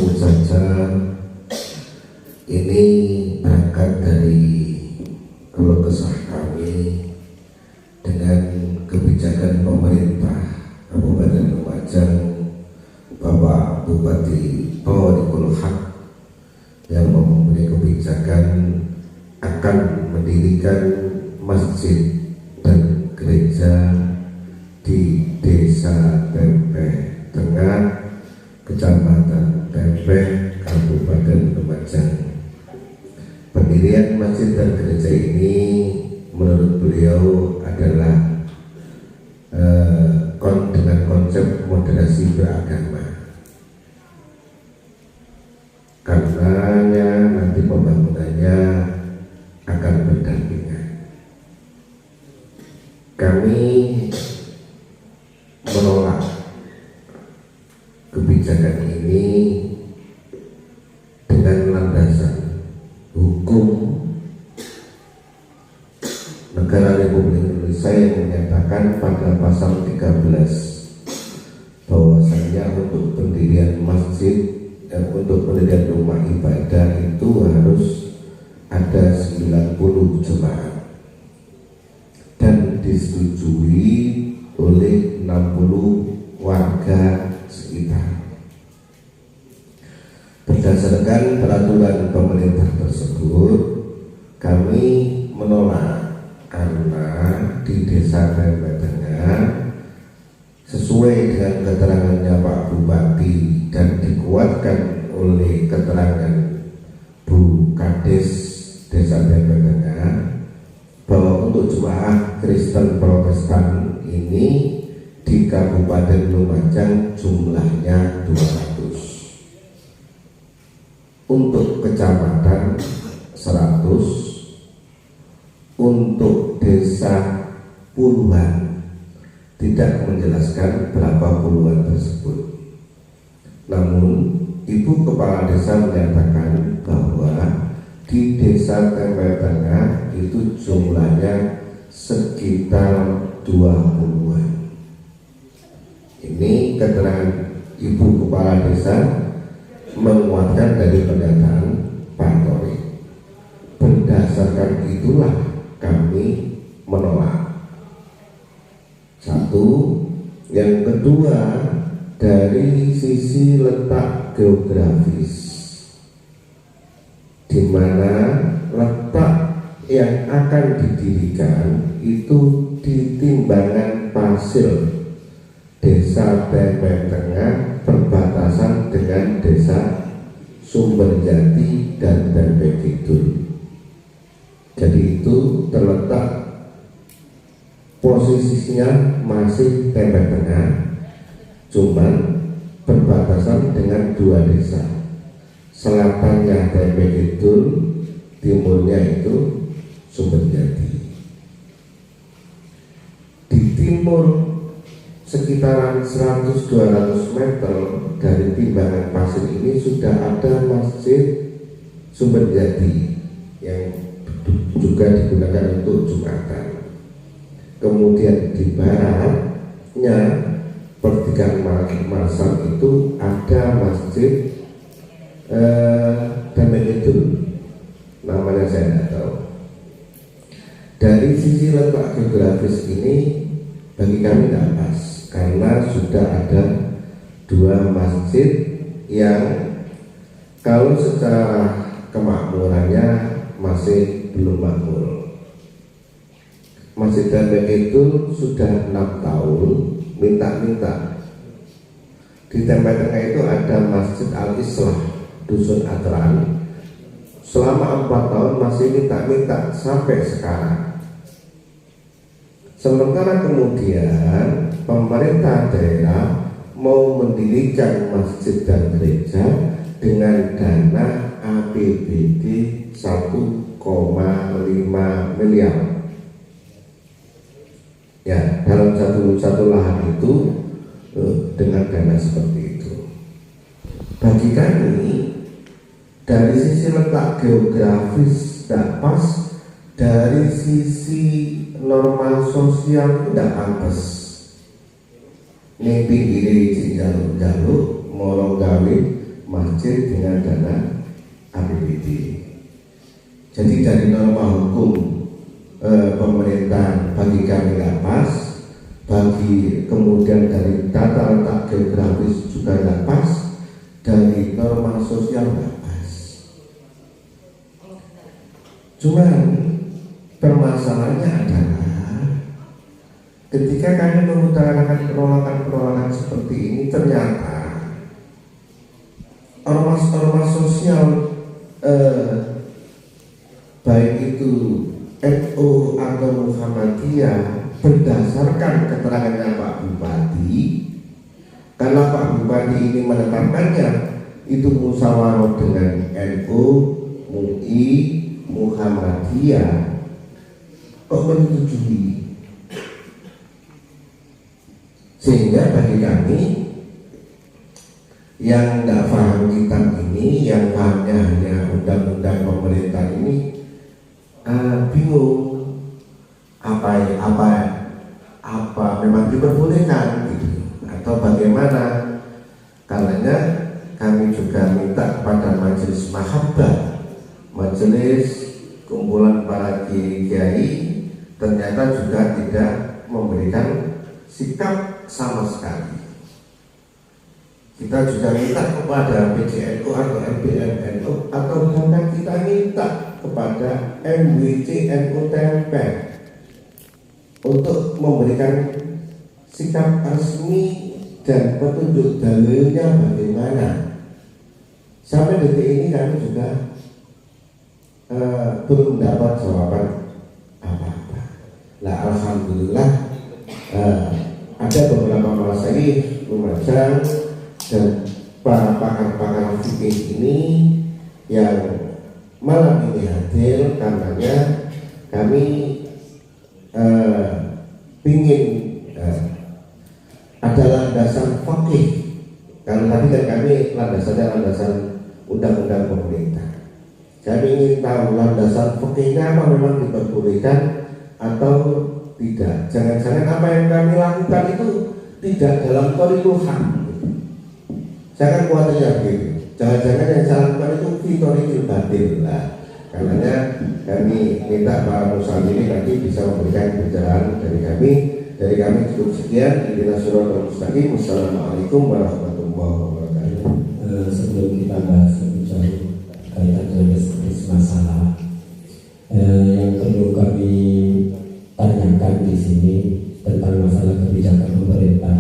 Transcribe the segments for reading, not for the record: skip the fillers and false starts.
langsung saja, ini berangkat dari keluh kesah kami dengan kebijakan pemerintah Kabupaten Lumajang, Bapak Bupati Bawadikul Haq yang mempunyai kebijakan akan mendirikan masjid dan gereja di Desa Tempeh Tengah, Kecamatan Tempeh, Kabupaten Lumajang. Pendirian masjid dan gereja ini menurut beliau adalah dengan konsep moderasi beragama. Karenanya nanti pembangunannya akan berdampingan. Kami menolak kebijakan ini dengan landasan hukum negara Republik Indonesia yang menyatakan pada pasal 13 bahwasanya untuk pendirian masjid untuk pendirian rumah ibadah itu harus ada 90 jemaat dan disetujui oleh 60 warga sekitar. Berdasarkan peraturan pemerintah tersebut, kami menolak karena di Desa Tempeh Tengah sesuai dengan keterangannya Pak Bupati dan dikuatkan oleh keterangan Bu Kades Desa Tempeh Tengah bahwa untuk jemaah Kristen Protestan ini di Kabupaten Lumajang jumlahnya 200. Untuk kecamatan 100, untuk desa puluhan, tidak menjelaskan berapa puluhan tersebut. Namun Ibu Kepala Desa menyatakan bahwa di Desa Tempeh Tengah itu jumlahnya sekitar 20-an. Ini keterangan Ibu Kepala Desa menguatkan dari pernyataan Pak Tori. Berdasarkan itulah kami menolak. Satu, yang kedua dari sisi letak geografis, di mana letak yang akan didirikan itu di timbangan pasir Desa Tempeh Tengah perbatasan dengan Desa Sumberjati dan Tempeh Kidul. Jadi itu terletak posisinya masih Tempeh Tengah, cuman perbatasan dengan dua desa. Selatannya Tempeh Kidul, timurnya itu Sumberjati. Di timur sekitaran 100-200 meter dari timbangan pasir ini sudah ada masjid Sumberjati yang juga digunakan untuk Jumatan. Kemudian di baratnya pertigaan Marsam itu ada masjid Tempeh Kidul, namanya saya tidak tahu. Dari sisi letak geografis ini bagi kami tidak pas, karena sudah ada dua masjid yang kalau secara kemakmurannya masih belum makmur. Masjid Tempeh Kidul sudah 6 tahun minta-minta. Di Tempeh Tengah itu ada Masjid Al-Islah Dusun Atran, selama 4 tahun masih minta-minta sampai sekarang. Sementara kemudian pemerintah daerah mau mendirikan masjid dan gereja dengan dana APBD 1,5 miliar. Ya, dalam satu lahan itu dengan dana seperti itu. Bagi kami dari sisi letak geografis tidak pas, dari sisi norma sosial tidak pantas. Ini pinggir jalur-jalur, morong gawe, masjid dengan dana APBD. Jadi dari norma hukum pemerintah bagi kami nggak pas, bagi kemudian dari tata letak geografis juga nggak pas, dari norma sosial nggak pas. Cuman permasalahannya adalah ketika kami mengutarakan penolakan seperti ini, ternyata ormas-ormas sosial baik itu NU atau Muhammadiyah berdasarkan keterangannya Pak Bupati, karena Pak Bupati ini menetapkannya itu musyawarah dengan NU, MUI, Muhammadiyah, kok menyetujui? Sehingga bagi kami yang tidak paham kitab ini, yang pahamnya hanya undang-undang pemerintah ini, bingung apa memang diperbolehkan gitu, atau bagaimana. Karenanya kami juga minta kepada majelis mahabbah, majelis kumpulan para kiai, ternyata juga tidak memberikan sikap sama sekali. Kita juga minta kepada PJNU atau MBNU, atau bahkan kita minta kepada MWC NU Tempel untuk memberikan sikap resmi dan petunjuk dalilnya bagaimana. Sampai detik ini kami juga belum dapat jawaban apa-apa. Nah, alhamdulillah ada beberapa masalah membaca dan para pakar-pakar fikih ini yang malam ini hadir, karenanya kami ingin ada landasan fikih. Karena tadi kan kami landasan undang-undang pemerintah. Kami ingin tahu landasan fikihnya apa, memang diperbolehkan atau tidak. Jangan-jangan apa yang kami lakukan itu tidak dalam thoriqul haq. Saya kan khawatirnya begitu. Jangan-jangan yang saya lakukan itu thoriqul batil. Nah, karenanya kami minta para muslimin nanti bisa memberikan pencerahan dari kami. Dari kami cukup sekian. Ihdinas siratal mustaqim. Wassalamualaikum warahmatullahi wabarakatuh. Sebelum kita bahas kaitan dengan masalah yang perlu kami tanyakan di sini tentang masalah kebijakan pemerintah,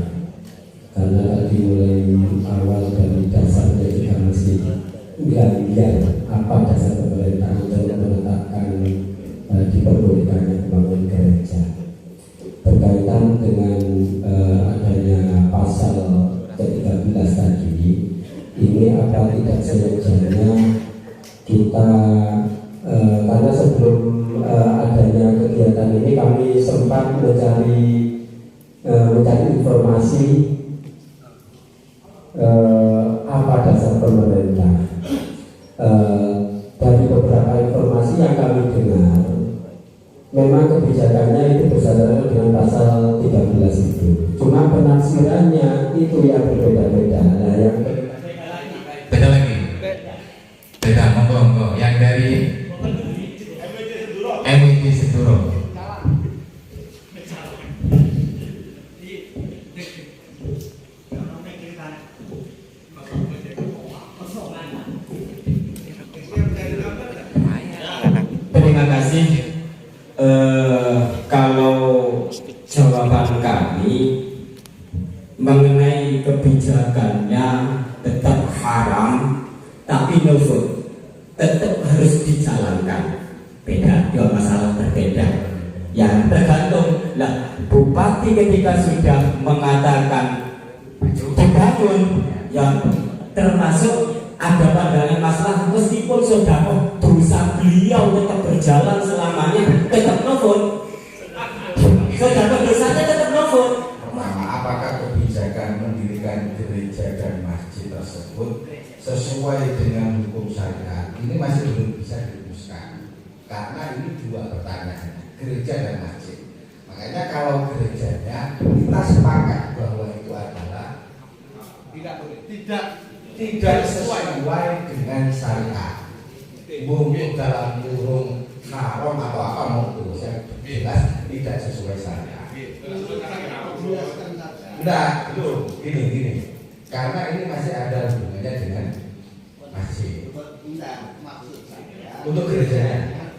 karena tadi mulai awal dari dasarnya juga masih lihat apa dasar pemerintah untuk menetapkan diperbolehkannya membangun gereja. Berkaitan dengan adanya pasal ke-13 tadi, ini apa tidak seyogyanya kita karena sebelum adanya kegiatan ini kami sempat mencari informasi apa dasar pemerintah. Dari beberapa informasi yang kami dengar, memang kebijakannya itu bersandar dengan pasal 13 itu. Cuma penafsirannya itu yang berbeda-beda. Nah, yang beda lagi. Beda, monggo. Yang dari MWT Senduro. Terima kasih. Kalau jawaban kami mengenai kebijakannya tetap haram, tapi nufud tetap harus dijalankan. Beda, dua masalah berbeda. Yang tergantung lah, bupati ketika sudah mengatakan dibangun, yang termasuk ada pandangan masalah, meskipun sedekah dosa beliau tetap berjalan selamanya, tetap nufud. Sedekah dosanya tetap nufud. Pertama, apakah kebijakan mendirikan gereja dan masjid tersebut sesuai dengan hukum syariat? Ini masih belum bisa dirumuskan, karena ini dua pertanyaan, gereja dan masjid. Makanya kalau gerejanya kita sepakat bahwa itu adalah tidak sesuai dengan syariat. Mungkin dalam kurung haram atau apa mau jelas tidak sesuai syariat. Enggak, betul. Gini. Karena ini masih ada hubungannya dengan masjid. Maksud saya Untuk gerejanya.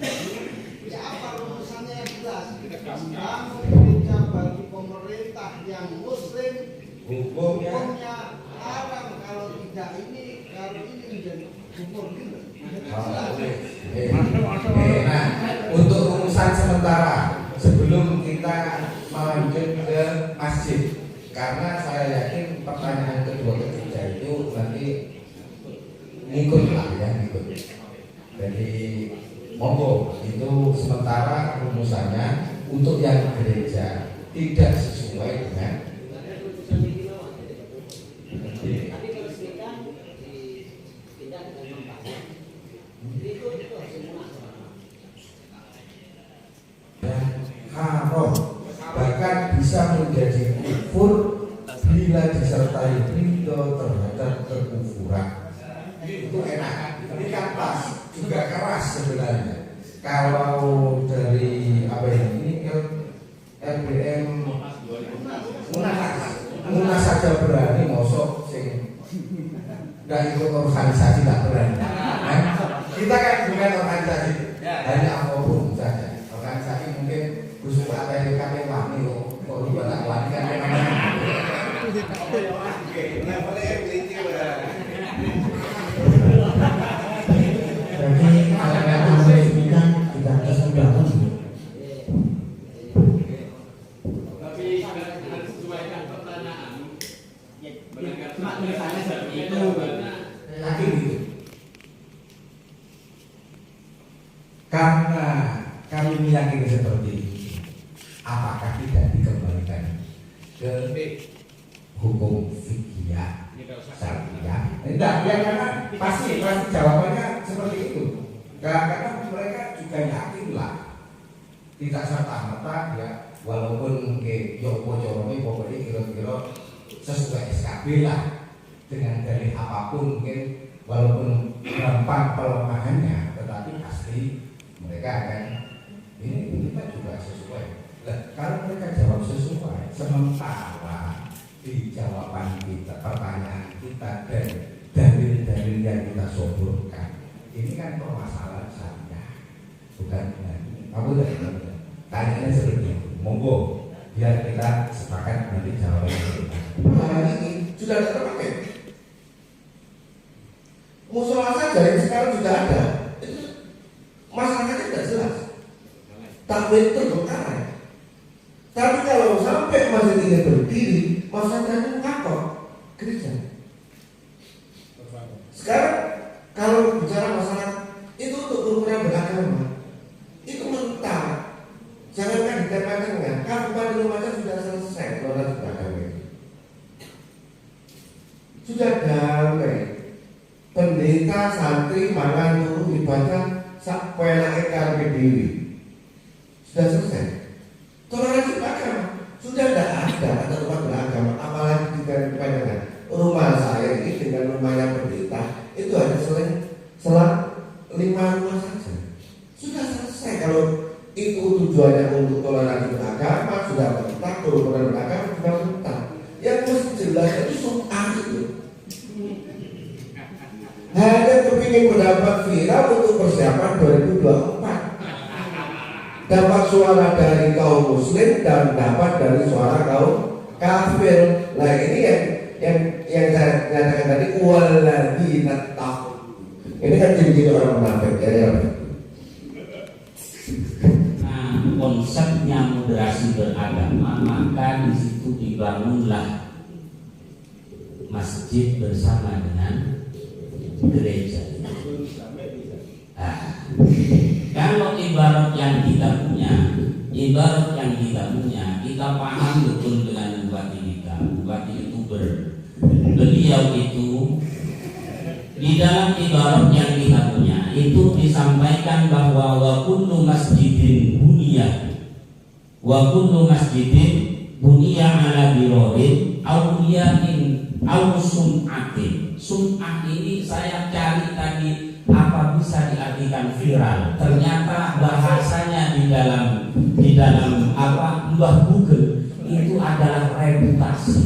ya apa rumusannya yang jelas? Membangun gereja bagi pemerintah yang muslim hukumnya haram, kalau tidak ini menjadi hukum gitu. Nah, untuk rumusan sementara sebelum kita lanjut ke masjid, karena saya yakin pertanyaan kedua ketiga itu nanti ngikut lah ya, ngikut. Jadi monggo, itu sementara rumusannya untuk yang gereja tidak sesuai dengan haram, bahkan bisa menjadi kufur bila disertai ridho terhadap kekufuran. Itu enak, ini kan pas, juga keras sebenarnya. Kalau dari apa ini LBM Munas saja berani, mosok sing nggak ikut organisasi tak berani. Kita kan bukan organisasi, hanya forum saja. Organisasi mungkin khusus ATK wani kok juga tak wani kan Berarti kalau yang meresmikan tidak tersendakan. Tapi harus sesuaikan pertanyaan. Misalnya seperti itu. yakin gitu. Karena kami meyakini seperti ini, apakah tidak dikembalikan ke hukum fikih syariah? Tidak, ya karena pasti jawabannya seperti itu. Karena mereka juga yakin lah, tidak serta-merta ya, walaupun ke Joko Joromi pokoknya kira-kira sesuai SKB lah, dengan dalih apapun mungkin, walaupun gampang pelemahannya, tetapi pasti mereka akan ini kita juga sesuai. Nah, kalau mereka jawab sesuai, sementara di jawaban kita, pertanyaan kita dan dalil-dalil yang kita sodorkan, ini kan permasalahan syariah, bukan kamu tidak tanya seperti itu. Monggo biar kita sepakat nanti jawabannya. Nah ini sudah tidak terpakai. Musola saja yang sekarang sudah ada, itu masalahnya tidak jelas. Takwil terbengkalai. Tapi kalau sampai masjid ini berdiri, masalahnya ngakor gereja. Sekarang kalau bicara masalah itu untuk kerukunan beragama, itu mentah. Jangankan ditempelkan dengan Kabupaten Lumajang sudah selesai kelola beragama itu. Sudah damai. Pendeta santri mangan turu ibadah sak penake karepe dhewe. Sudah selesai. Toleransi beragama sudah tidak ada tempat beragama, apalagi di Kabupaten. Rumah saya ini dengan rumahnya pendeta itu hanya selang 5 rumah saja. Sudah selesai. Kalau itu tujuannya untuk toleransi beragama, sudah mentah. Kerukunan beragama sudah mentah. Yang mesti jelas itu sum'ah itu. Hanya kepingin mendapat viral untuk persiapan 2024. Dapat suara dari kaum muslim dan dapat dari suara kaum kafir. Nah ini yang saya nyatakan tadi, walladzina taqu. Ini kan jadi orang munafik ya. Nah, konsepnya moderasi beragama, maka di situ dibangunlah masjid bersama dengan gereja. Kalau ibarat yang kita punya, kita paham betul dengan bupati itu beliau itu di dalam ibarat yang kita punya itu disampaikan bahwa wa kullu masjidin bunya ala birorin awliyain au sum'atin. Sum'ah ini saya cari tadi apa bisa diartikan viral. Ternyata bahasanya di dalam apa Mbah Google itu adalah reputasi.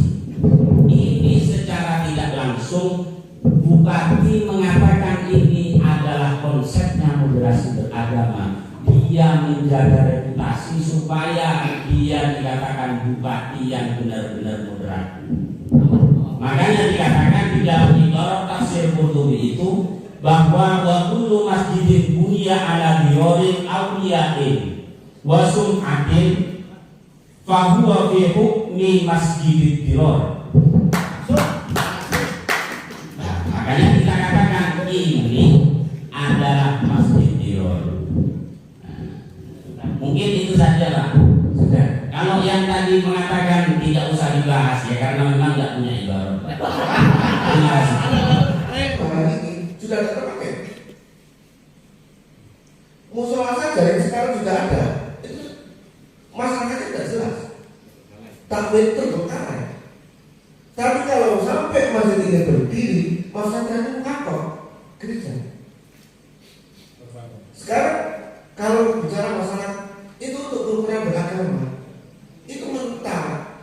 Ini secara tidak langsung Bupati mengatakan ini adalah konsepnya moderasi beragama. Dia menjaga reputasi supaya dia dikatakan bupati yang benar-benar moderat. Makanya dikatakan di dalam ibarat tafsir Qurtubi itu bahwa wa kullu masjidin bunya ala diyorin awliyain wa sum'atin fahuwa fi hukmi masjidid diror. Nah, makanya kita katakan ini adalah masjid diror. Nah, mungkin itu saja Pak. Sudah. Kalau yang tadi mengatakan tidak usah dibahas ya karena memang tidak punya ibarat. Terima kasih. Sudah tidak terpakai. Musola saja yang sekarang sudah ada, itu masyarakatnya tidak jelas. Takwid terbengkalai. Tapi kalau sampai masjid ini berdiri, masyarakatnya ngakor gereja. Sekarang kalau bicara masalah itu untuk ukuran beragama, itu mentah.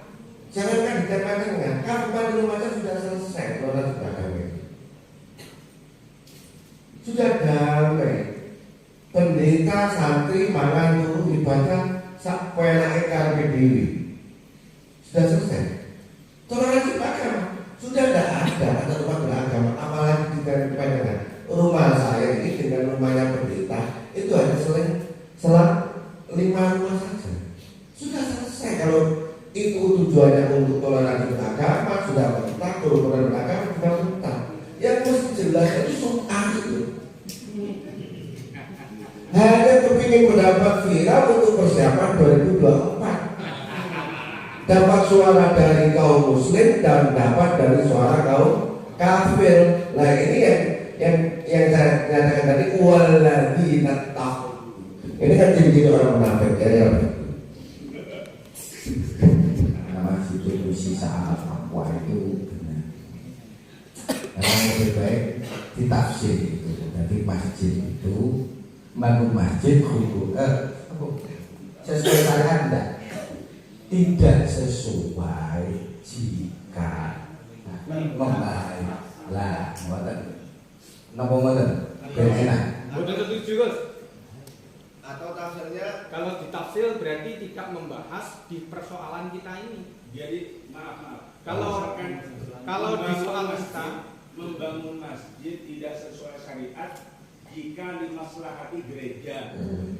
Jangankan di tengah-tengah, Kabupaten Lumajang sudah selesai kelola beragama itu. Sudah damai. Pendeta santri mangan turu ibadah sak penake karepe dhewe. Sudah selesai. Toleransi beragama sudah tidak ada rumah beragama, apalagi di Kabupaten. Rumah saya ini dengan rumahnya pendeta itu hanya selang 5 rumah saja. Sudah selesai. Kalau itu tujuannya untuk toleransi beragama, sudah mentah. Toleransi beragama sudah mentah. Yang mesti jelas itu soal itu. Hanya kepingin mendapat viral untuk persiapan 2024. Dapat suara dari kaum muslim dan dapat dari suara kaum kafir. Nah ini yang saya katakan tadi walladzina taqu. Ini kan jadi orang munafik ya. Masjid Institusi Saat Papua itu benar. Memang lebih baik ditafsir itu. Jadi masjid itu bangun masjid sesuai syariat enggak? Tidak sesuai jika membaik lah, napa ngoten? Enak. Udah setuju Gus. Atau tafsirnya Kalau ditafsir berarti tidak membahas di persoalan kita ini. Jadi maaf. Kalau di soal kita membangun masjid tidak sesuai syariat jika dimaslahati gereja.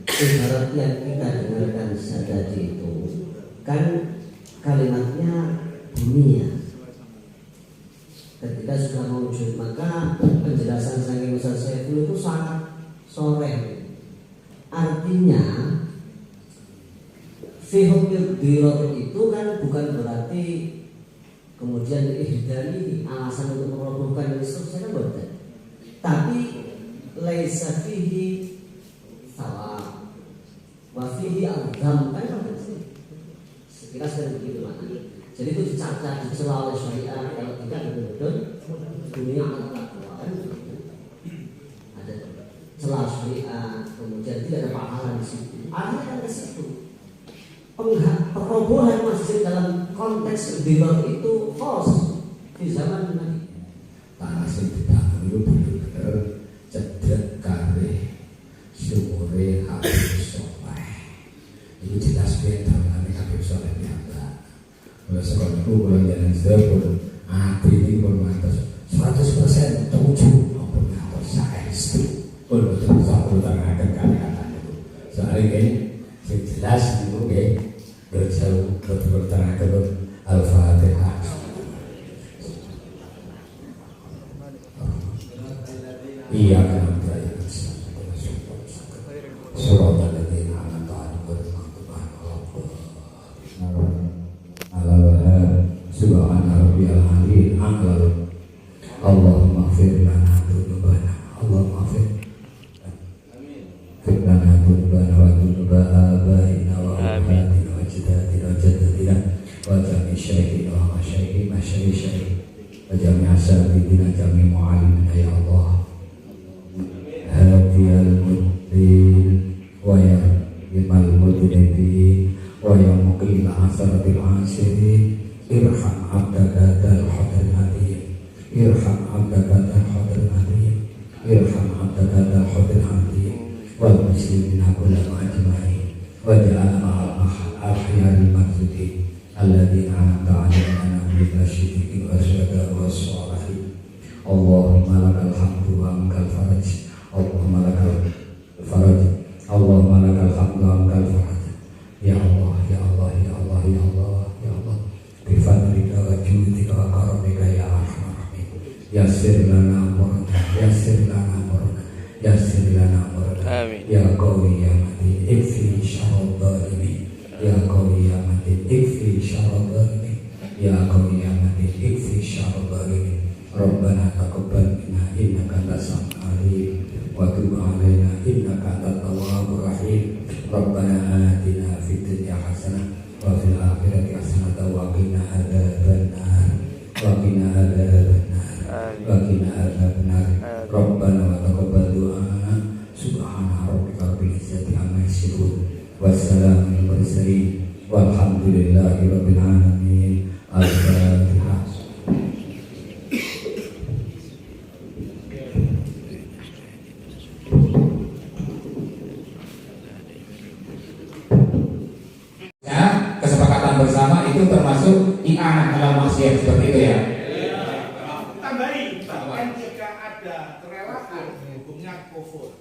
Ibarat yang kita dengarkan tadi itu kan kalimatnya dunia. Ketika sudah mewujud maka penjelasan Saking Ustaz Saiful itu sangat sore. Artinya fihukil diror itu kan bukan berarti kemudian dari alasan untuk merobohkan dan seterusnya kan, tapi laisa fihi sawa wa fihi al-dham kan sekilas kan begitu maknanya. Jadi itu dicatat dicela oleh syariat kalau tidak betul-betul dunia al-taqwa kan ada celah syariat kemudian tidak ada pahala di situ. Artinya kan di situ perobohan masjid dalam konteks diror itu false di zaman Nabi. Tanah sing dibangun itu bener-bener cedek kare sumure habis soleh. Itu jelas bedanya habis soleh biasa. Kalau sekolah itu kalau jalan sebelum hati ini bermantas 100% setuju maupun ngatur saya itu kalau betul satu tangan kata-kata itu soalnya ini jelas itu berjauh betul tangan Al-Fatihah. Iya kan surat al-Ladina Subhana rabbiyal aliyil a'la. Allahumma ighfir lana dzunubana. Allahumma ighfir lana dzunubana wa dzunuba abaina wa ummahatina wa ajdadina wa jaddatina wa jami' syaikhina wa masyaikhina asatidina jami mu'alimina ya Allah hadiyal mudin wa ya imal mudinibin wa ya muqil asaratil asirin irham abdaka dal hadar hadim irham abdaka dal hadar hadim irham abdaka dal hadar hadim wal muslimina kullam ajma'in wa ja'al al-ahyari maksudin alladhina an'amta 'alaihim min asy-syuhada'i wasyuhada'i was-shalihin Allahumma lakal hamdu wa amkal faraj Allahumma lakal faraj Allahumma lakal hamdu wa amkal faraj ya Allah ya Allah ya Allah ya Allah ya Allah bi fadlika wa judika wa karamika ya arhamar rahimin yassir lana amrana yassir lana amrana yassir lana amrana amin ya qawi ya matin ikfi syarrad dhalimin ya qawi ya matin ikfi syarrad dhalimin ya qawi ya matin ikfi syarrad dhalimin Rabbana taqabbal minna innaka antas samiul alim wa tub 'alaina innaka antat tawwabur rahim Rabbana atina fid dunya hasanah wa fil akhirati hasanah wa qina adzabannar wa qina adzabannar wa qina adzabannar Rabbana wa taqabbal du'a subhana rabbika rabbil izzati amma yasifun wassalamu alal mursalin walhamdulillahi rabbil alamin al-fatihah. Kesepakatan bersama itu termasuk i'anah dalam maksiat seperti itu ya. Tambahin, bahkan jika ada kerelaan hukumnya kufur.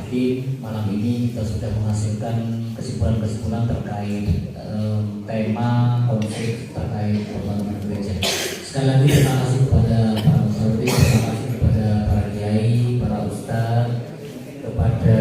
Jadi malam ini kita sudah menghasilkan kesimpulan-kesimpulan terkait tema konflik terkait pembangunan gereja. Sekali lagi terima kasih kepada para musafir, terima kasih kepada para kiai, para ustaz, kepada